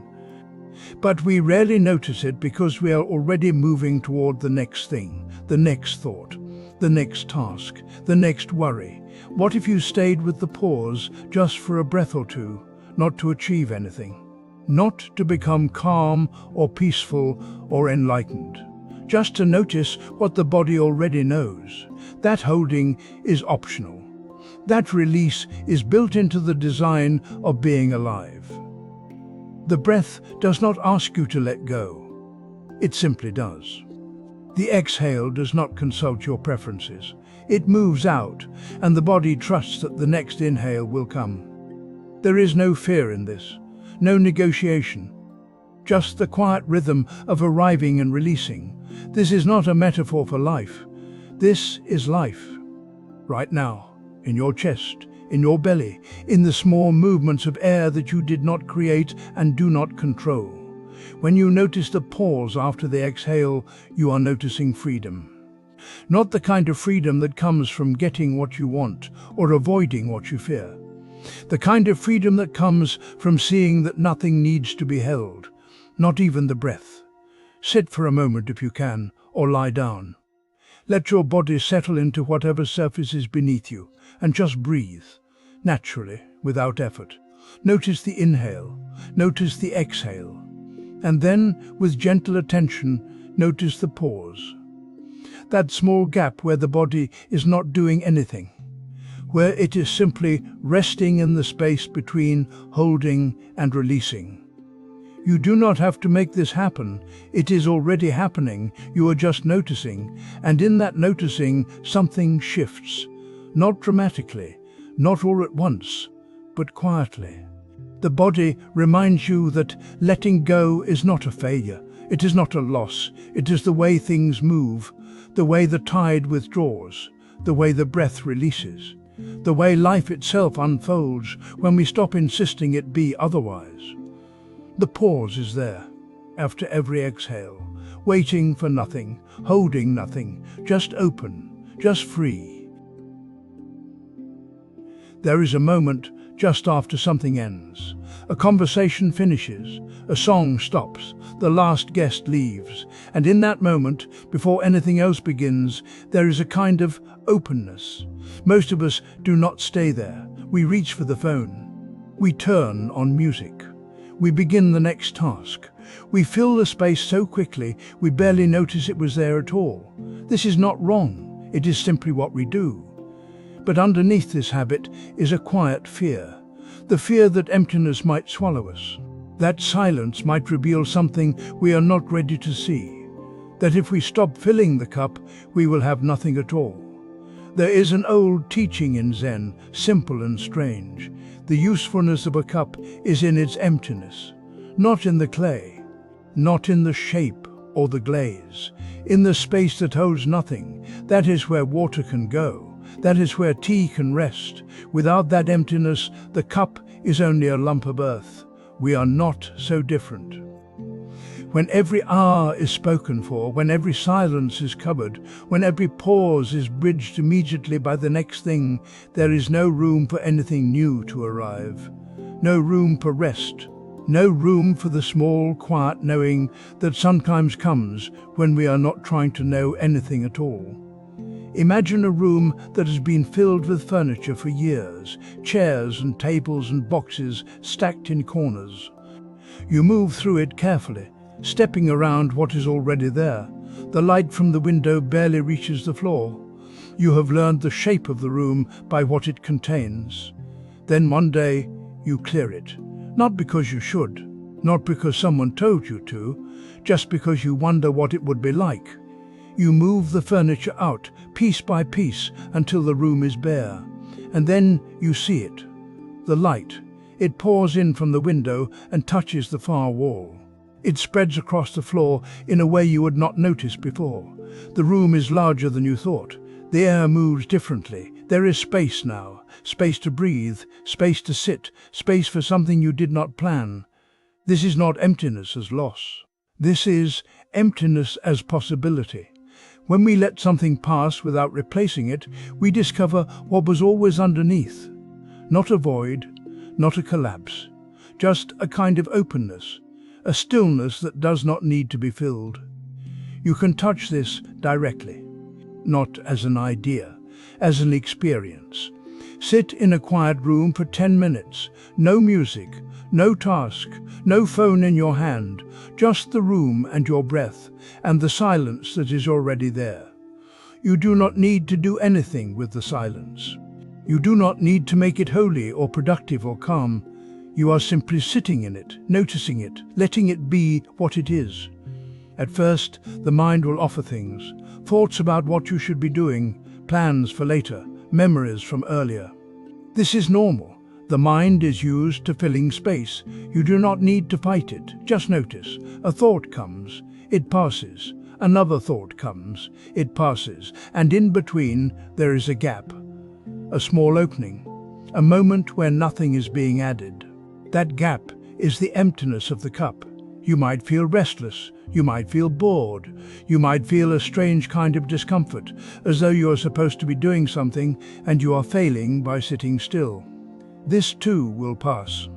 But we rarely notice it because we are already moving toward the next thing, the next thought, the next task, the next worry. What if you stayed with the pause just for a breath or two, not to achieve anything, not to become calm or peaceful or enlightened, just to notice what the body already knows? That holding is optional. That release is built into the design of being alive. The breath does not ask you to let go. It simply does. The exhale does not consult your preferences. It moves out, and the body trusts that the next inhale will come. There is no fear in this, no negotiation, just the quiet rhythm of arriving and releasing. This is not a metaphor for life. This is life, right now, in your chest, in your belly, in the small movements of air that you did not create and do not control. When you notice the pause after the exhale, you are noticing freedom. Not the kind of freedom that comes from getting what you want or avoiding what you fear. The kind of freedom that comes from seeing that nothing needs to be held, not even the breath. Sit for a moment if you can, or lie down. Let your body settle into whatever surface is beneath you, and just breathe, naturally, without effort. Notice the inhale, notice the exhale, and then, with gentle attention, notice the pause. That small gap where the body is not doing anything, where it is simply resting in the space between holding and releasing. You do not have to make this happen. It is already happening. You are just noticing. And in that noticing, something shifts. Not dramatically, not all at once, but quietly. The body reminds you that letting go is not a failure. It is not a loss. It is the way things move, the way the tide withdraws, the way the breath releases, the way life itself unfolds when we stop insisting it be otherwise. The pause is there, after every exhale, waiting for nothing, holding nothing, just open, just free. There is a moment just after something ends. A conversation finishes, a song stops, the last guest leaves, and in that moment, before anything else begins, there is a kind of openness. Most of us do not stay there. We reach for the phone. We turn on music. We begin the next task. We fill the space so quickly we barely notice it was there at all. This is not wrong. It is simply what we do. But underneath this habit is a quiet fear. The fear that emptiness might swallow us. That silence might reveal something we are not ready to see. That if we stop filling the cup, we will have nothing at all. There is an old teaching in Zen, simple and strange. The usefulness of a cup is in its emptiness, not in the clay, not in the shape or the glaze, in the space that holds nothing. That is where water can go. That is where tea can rest. Without that emptiness, the cup is only a lump of earth. We are not so different. When every hour is spoken for, when every silence is covered, when every pause is bridged immediately by the next thing, there is no room for anything new to arrive. No room for rest. No room for the small, quiet knowing that sometimes comes when we are not trying to know anything at all. Imagine a room that has been filled with furniture for years, chairs and tables and boxes stacked in corners. You move through it carefully, stepping around what is already there. The light from the window barely reaches the floor. You have learned the shape of the room by what it contains. Then one day you clear it, not because you should, not because someone told you to, just because you wonder what it would be like. You move the furniture out, piece by piece, until the room is bare. And then you see it. The light. It pours in from the window and touches the far wall. It spreads across the floor in a way you would not notice before. The room is larger than you thought. The air moves differently. There is space now. Space to breathe, space to sit, space for something you did not plan. This is not emptiness as loss. This is emptiness as possibility. When we let something pass without replacing it, we discover what was always underneath. Not a void, not a collapse, just a kind of openness, a stillness that does not need to be filled. You can touch this directly, not as an idea, as an experience. Sit in a quiet room for 10 minutes, no music, no task, no phone in your hand, just the room and your breath, and the silence that is already there. You do not need to do anything with the silence. You do not need to make it holy or productive or calm. You are simply sitting in it, noticing it, letting it be what it is. At first, the mind will offer things, thoughts about what you should be doing, plans for later, memories from earlier. This is normal. The mind is used to filling space. You do not need to fight it. Just notice. A thought comes. It passes. Another thought comes. It passes. And in between, there is a gap. A small opening. A moment where nothing is being added. That gap is the emptiness of the cup. You might feel restless. You might feel bored. You might feel a strange kind of discomfort, as though you are supposed to be doing something and you are failing by sitting still. This too will pass.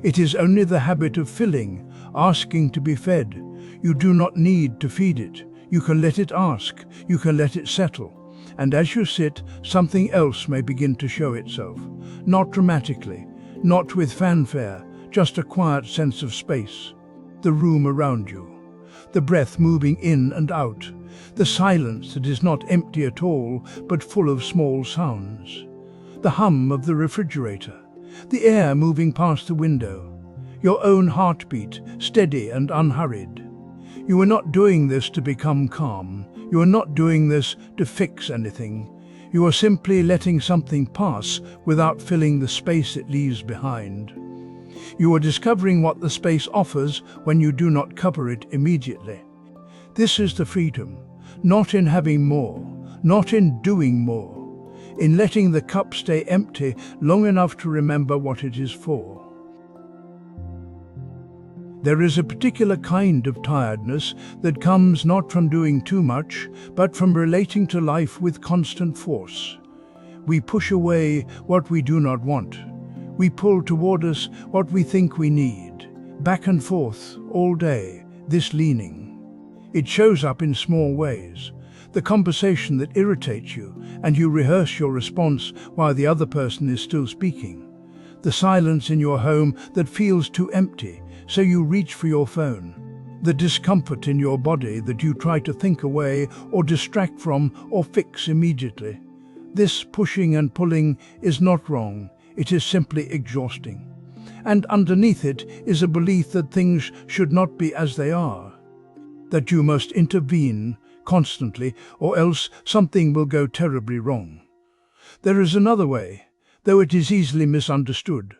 It is only the habit of filling, asking to be fed. You do not need to feed it. You can let it ask. You can let it settle. And as you sit, something else may begin to show itself. Not dramatically, not with fanfare, just a quiet sense of space. The room around you. The breath moving in and out. The silence that is not empty at all, but full of small sounds. The hum of the refrigerator. The air moving past the window. your own heartbeat, steady and unhurried. You are not doing this to become calm. You are not doing this to fix anything. You are simply letting something pass without filling the space it leaves behind. You are discovering what the space offers when you do not cover it immediately. This is the freedom, not in having more, not in doing more, in letting the cup stay empty long enough to remember what it is for. There is a particular kind of tiredness that comes not from doing too much, but from relating to life with constant force. We push away what we do not want. We pull toward us what we think we need. Back and forth, all day, this leaning. It shows up in small ways. The conversation that irritates you, and you rehearse your response while the other person is still speaking. The silence in your home that feels too empty, so you reach for your phone. The discomfort in your body that you try to think away or distract from or fix immediately. This pushing and pulling is not wrong, it is simply exhausting. And underneath it is a belief that things should not be as they are. That you must intervene constantly or else something will go terribly wrong. There is another way, though it is easily misunderstood.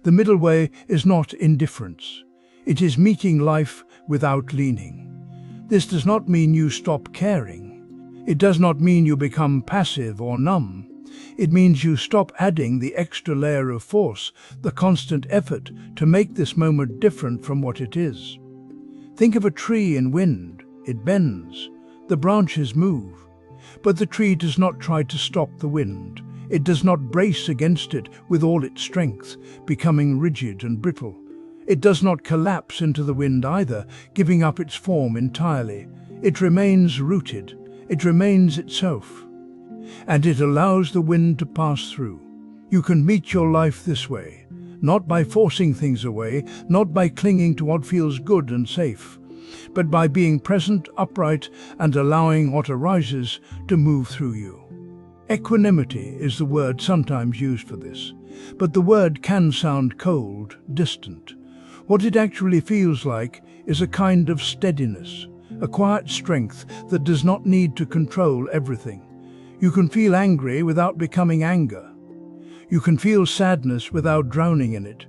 The middle way is not indifference. It is meeting life without leaning. This does not mean you stop caring. It does not mean you become passive or numb. It means you stop adding the extra layer of force, the constant effort to make this moment different from what it is. Think of a tree in wind. It bends. The branches move. But the tree does not try to stop the wind. It does not brace against it with all its strength, becoming rigid and brittle. It does not collapse into the wind either, giving up its form entirely. It remains rooted. It remains itself. And it allows the wind to pass through. You can meet your life this way, not by forcing things away, not by clinging to what feels good and safe, but by being present, upright, and allowing what arises to move through you. Equanimity is the word sometimes used for this, but the word can sound cold, distant. What it actually feels like is a kind of steadiness, a quiet strength that does not need to control everything. You can feel angry without becoming anger. You can feel sadness without drowning in it.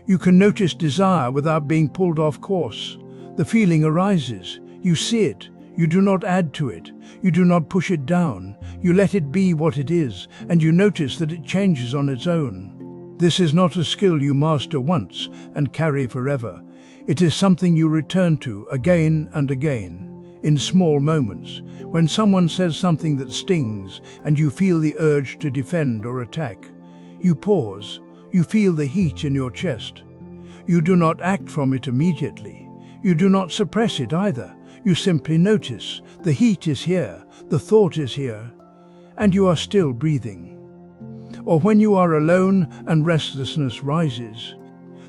You can notice desire without being pulled off course. The feeling arises. You see it. You do not add to it. You do not push it down. You let it be what it is, and you notice that it changes on its own. This is not a skill you master once and carry forever. It is something you return to again and again. In small moments, when someone says something that stings and you feel the urge to defend or attack, you pause, you feel the heat in your chest. You do not act from it immediately. You do not suppress it either. You simply notice, the heat is here, the thought is here, and you are still breathing. Or when you are alone and restlessness rises,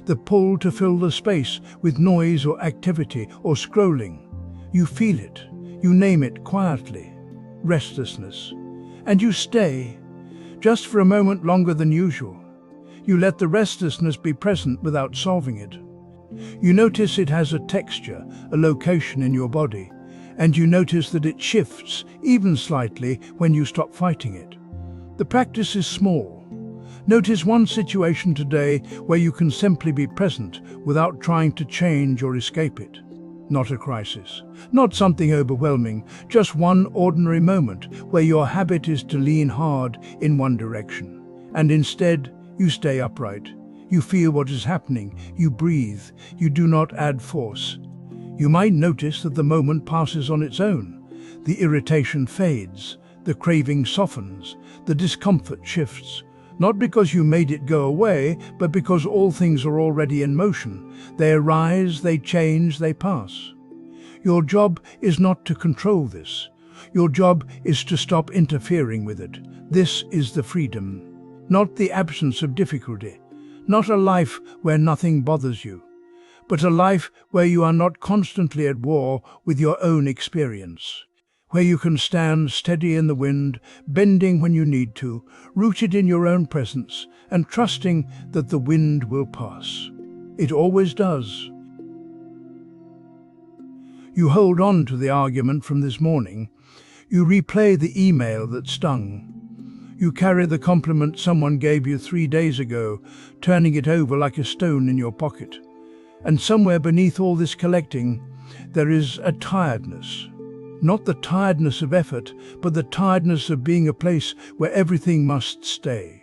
the pull to fill the space with noise or activity or scrolling, you feel it, you name it quietly, restlessness, and you stay, just for a moment longer than usual. You let the restlessness be present without solving it. You notice it has a texture, a location in your body, and you notice that it shifts, even slightly, when you stop fighting it. The practice is small. Notice one situation today where you can simply be present without trying to change or escape it. Not a crisis, not something overwhelming, just one ordinary moment where your habit is to lean hard in one direction. And instead, you stay upright. You feel what is happening, you breathe, you do not add force. You might notice that the moment passes on its own. The irritation fades, the craving softens, the discomfort shifts. Not because you made it go away, but because all things are already in motion. They arise, they change, they pass. Your job is not to control this. Your job is to stop interfering with it. This is the freedom, not the absence of difficulty, not a life where nothing bothers you, but a life where you are not constantly at war with your own experience. Where you can stand steady in the wind, bending when you need to, rooted in your own presence, and trusting that the wind will pass. It always does. You hold on to the argument from this morning. You replay the email that stung. You carry the compliment someone gave you 3 days ago, turning it over like a stone in your pocket. And somewhere beneath all this collecting, there is a tiredness. Not the tiredness of effort, but the tiredness of being a place where everything must stay.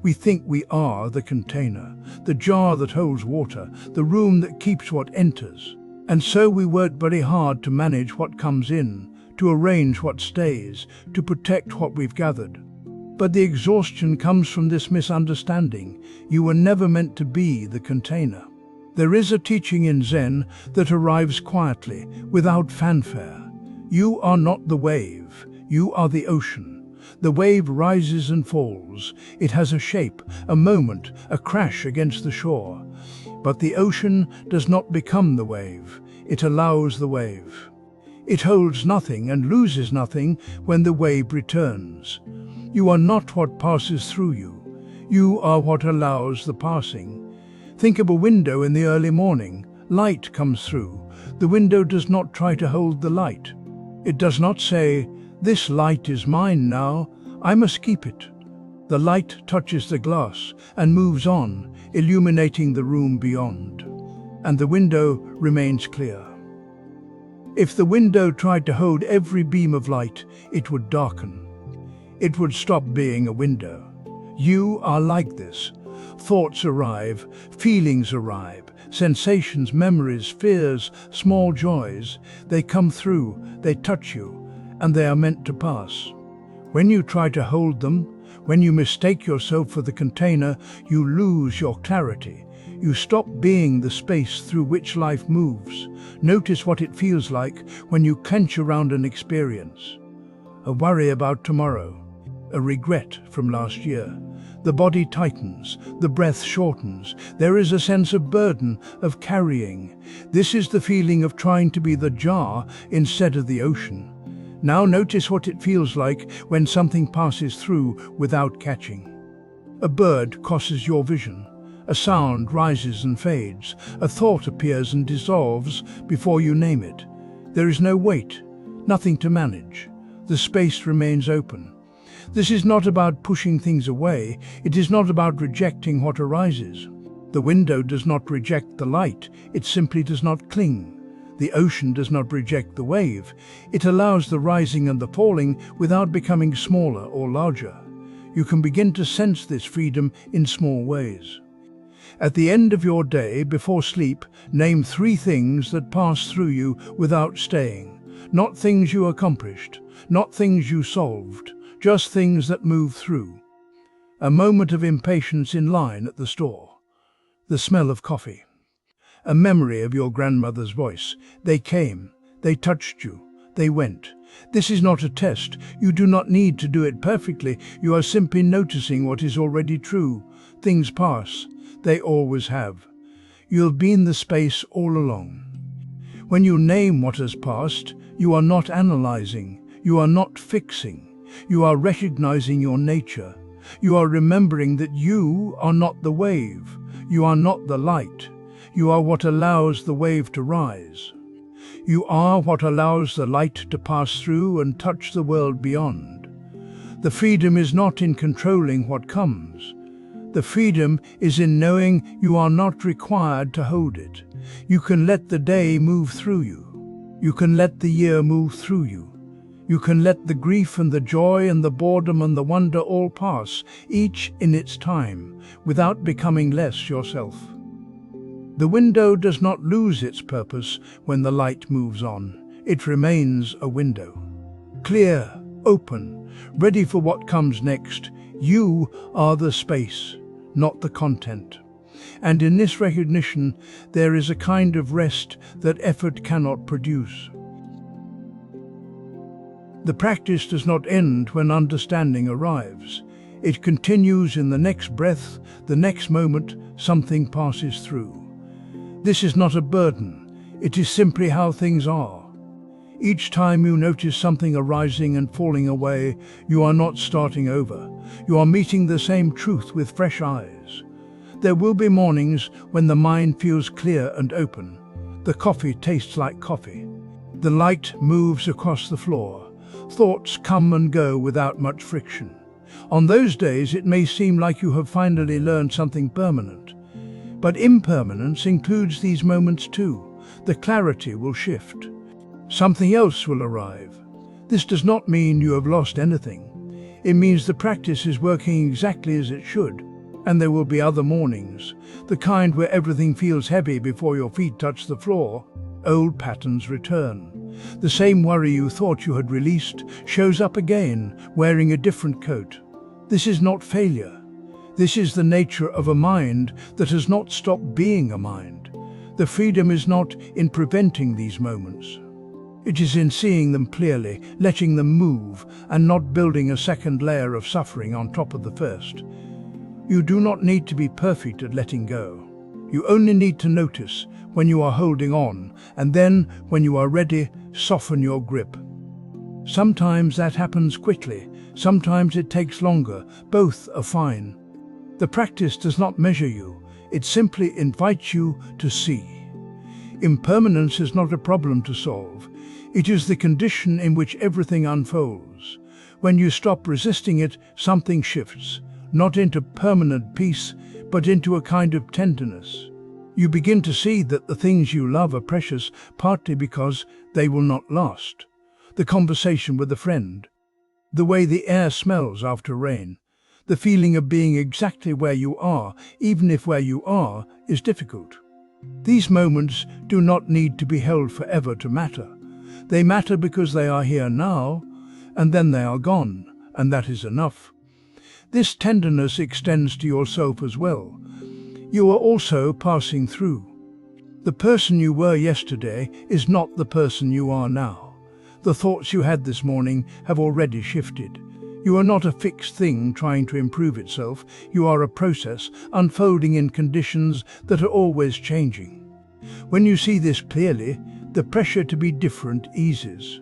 We think we are the container, the jar that holds water, the room that keeps what enters. And so we work very hard to manage what comes in, to arrange what stays, to protect what we've gathered. But the exhaustion comes from this misunderstanding. You were never meant to be the container. There is a teaching in Zen that arrives quietly, without fanfare. You are not the wave, you are the ocean. The wave rises and falls. It has a shape, a moment, a crash against the shore. But the ocean does not become the wave, it allows the wave. It holds nothing and loses nothing when the wave returns. You are not what passes through you. You are what allows the passing. Think of a window in the early morning. Light comes through. The window does not try to hold the light. It does not say, "This light is mine now, I must keep it." The light touches the glass and moves on, illuminating the room beyond. And the window remains clear. If the window tried to hold every beam of light, it would darken. It would stop being a window. You are like this. Thoughts arrive, feelings arrive, sensations, memories, fears, small joys. They come through, they touch you, and they are meant to pass. When you try to hold them, when you mistake yourself for the container, you lose your clarity. You stop being the space through which life moves. Notice what it feels like when you clench around an experience. A worry about tomorrow, a regret from last year. The body tightens, the breath shortens. There is a sense of burden, of carrying. This is the feeling of trying to be the jar instead of the ocean. Now notice what it feels like when something passes through without catching. A bird crosses your vision. A sound rises and fades. A thought appears and dissolves before you name it. There is no weight, nothing to manage. The space remains open. This is not about pushing things away. It is not about rejecting what arises. The window does not reject the light. It simply does not cling. The ocean does not reject the wave. It allows the rising and the falling without becoming smaller or larger. You can begin to sense this freedom in small ways. At the end of your day, before sleep, name 3 things that pass through you without staying. Not things you accomplished, not things you solved, just things that move through. A moment of impatience in line at the store. The smell of coffee. A memory of your grandmother's voice. They came, they touched you, they went. This is not a test. You do not need to do it perfectly. You are simply noticing what is already true. Things pass. They always have. You have been the space all along. When you name what has passed, you are not analyzing. You are not fixing. You are recognizing your nature. You are remembering that you are not the wave. You are not the light. You are what allows the wave to rise. You are what allows the light to pass through and touch the world beyond. The freedom is not in controlling what comes. The freedom is in knowing you are not required to hold it. You can let the day move through you. You can let the year move through you. You can let the grief and the joy and the boredom and the wonder all pass, each in its time, without becoming less yourself. The window does not lose its purpose when the light moves on. It remains a window. Clear, open, ready for what comes next. You are the space, not the content. And in this recognition, there is a kind of rest that effort cannot produce. The practice does not end when understanding arrives. It continues in the next breath, the next moment, something passes through. This is not a burden. It is simply how things are. Each time you notice something arising and falling away, you are not starting over. You are meeting the same truth with fresh eyes. There will be mornings when the mind feels clear and open. The coffee tastes like coffee. The light moves across the floor. Thoughts come and go without much friction. On those days, it may seem like you have finally learned something permanent. But impermanence includes these moments too. The clarity will shift. Something else will arrive. This does not mean you have lost anything. It means the practice is working exactly as it should. And there will be other mornings, the kind where everything feels heavy before your feet touch the floor. Old patterns return. The same worry you thought you had released shows up again, wearing a different coat. This is not failure. This is the nature of a mind that has not stopped being a mind. The freedom is not in preventing these moments. It is in seeing them clearly, letting them move, and not building a second layer of suffering on top of the first. You do not need to be perfect at letting go. You only need to notice when you are holding on, and then, when you are ready, soften your grip. Sometimes that happens quickly, sometimes it takes longer. Both are fine. The practice does not measure you, it simply invites you to see. Impermanence is not a problem to solve. It is the condition in which everything unfolds. When you stop resisting it, something shifts. Not into permanent peace, but into a kind of tenderness. You begin to see that the things you love are precious, partly because they will not last. The conversation with a friend, the way the air smells after rain, the feeling of being exactly where you are, even if where you are is difficult. These moments do not need to be held forever to matter. They matter because they are here now, and then they are gone, and that is enough. This tenderness extends to yourself as well. You are also passing through. The person you were yesterday is not the person you are now. The thoughts you had this morning have already shifted. You are not a fixed thing trying to improve itself. You are a process unfolding in conditions that are always changing. When you see this clearly, the pressure to be different eases.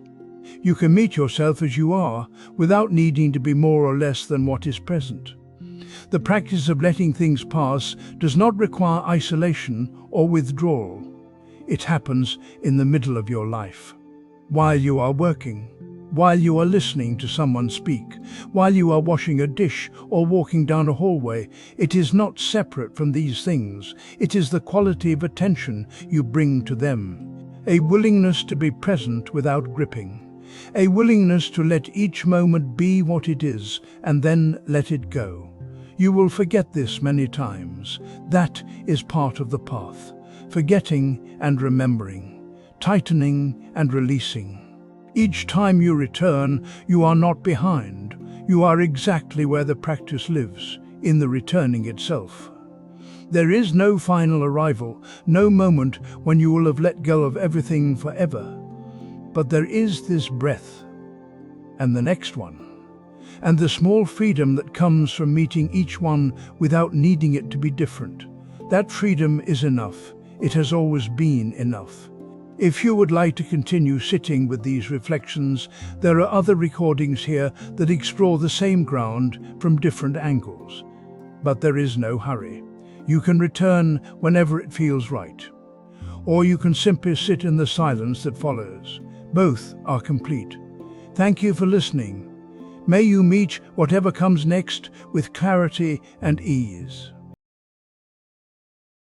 You can meet yourself as you are, without needing to be more or less than what is present. The practice of letting things pass does not require isolation or withdrawal. It happens in the middle of your life. While you are working, while you are listening to someone speak, while you are washing a dish or walking down a hallway, it is not separate from these things. It is the quality of attention you bring to them. A willingness to be present without gripping. A willingness to let each moment be what it is and then let it go. You will forget this many times. That is part of the path. Forgetting and remembering. Tightening and releasing. Each time you return, you are not behind. You are exactly where the practice lives, in the returning itself. There is no final arrival, no moment when you will have let go of everything forever. But there is this breath, and the next one, and the small freedom that comes from meeting each one without needing it to be different. That freedom is enough. It has always been enough. If you would like to continue sitting with these reflections, there are other recordings here that explore the same ground from different angles. But there is no hurry. You can return whenever it feels right. Or you can simply sit in the silence that follows. Both are complete. Thank you for listening. May you meet whatever comes next with clarity and ease.